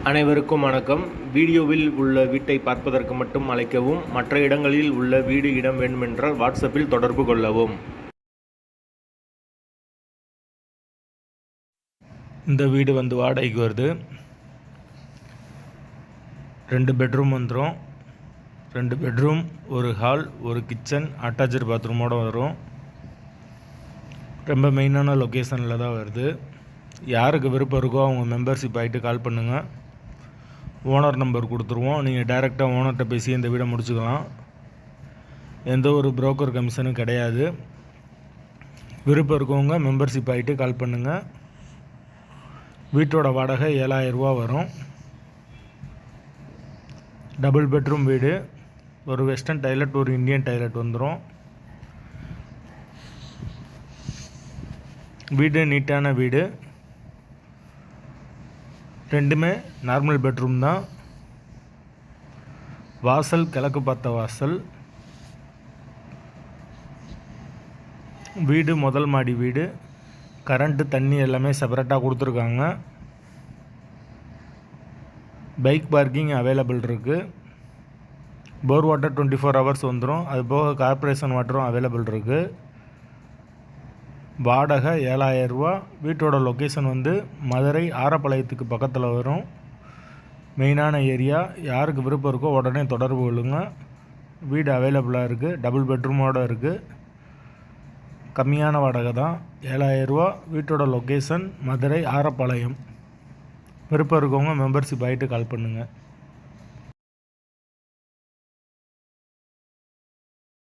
அனைவருக்கும் வணக்கம். வீடியோவில் உள்ள வீட்டை பார்ப்பதற்கு மட்டும் அழைக்கவும். மற்ற இடங்களில் உள்ள வீடு இடம் வேண்டுமென்றால் வாட்ஸ்அப்பில் தொடர்பு கொள்ளவும். இந்த வீடு வாடகைக்கு வருது. 2 பெட்ரூம் வந்துடும். 2 பெட்ரூம், ஒரு ஹால், ஒரு கிச்சன், அட்டாச்சு பாத்ரூமோடு வரும். ரொம்ப மெயினான லொக்கேஷனில் தான் வருது. யாருக்கு விருப்பம் இருக்கோ அவங்க மெம்பர்ஷிப் ஆகிட்டு கால் பண்ணுங்கள். ஓனர் நம்பர் கொடுத்துருவோம். நீங்கள் டைரெக்டாக ஓனர்கிட்ட பேசி இந்த வீடை முடிச்சுக்கலாம். எந்த ஒரு புரோக்கர் கமிஷனும் கிடையாது. விருப்பம் இருக்கவங்க மெம்பர்ஷிப் ஆகிட்டு கால் பண்ணுங்கள். வீட்டோட வாடகை 7000 ரூபா வரும். டபுள் பெட்ரூம் வீடு, ஒரு வெஸ்டர்ன் டாய்லெட், ஒரு இந்தியன் டாய்லெட் வந்துடும். வீடு நீட்டான வீடு. ரெண்டுமே நார்மல் பெட்ரூம் தான். வாசல் கிழக்கு பார்த்த வாசல். வீடு முதல் மாடி வீடு. கரண்ட்டு தண்ணி எல்லாமே செப்பரேட்டாக கொடுத்துருக்காங்க. பைக் பார்க்கிங் அவைலபிள் இருக்குது. போர் வாட்டர் 24 ஹவர்ஸ் வந்துடும். அது போக கார்ப்பரேஷன் வாட்டரும் அவைலபிள் இருக்குது. வாடகை 7000 ரூபா. வீட்டோட லொக்கேஷன் மதுரை ஆரப்பாளையத்துக்கு பக்கத்தில் வரும். மெயினான ஏரியா. யாருக்கு விருப்பம் இருக்கோ உடனே தொடர்பு கொள்ளுங்க. வீடு அவைலபிளாக இருக்குது. டபுள் பெட்ரூமோடு இருக்குது. கம்மியான வாடகை தான், 7000 ரூபா. வீட்டோட லொக்கேஷன் மதுரை ஆரப்பாளையம். விருப்பம் இருக்கவங்க மெம்பர்ஷிப் ஆகிட்டு கால் பண்ணுங்கள்.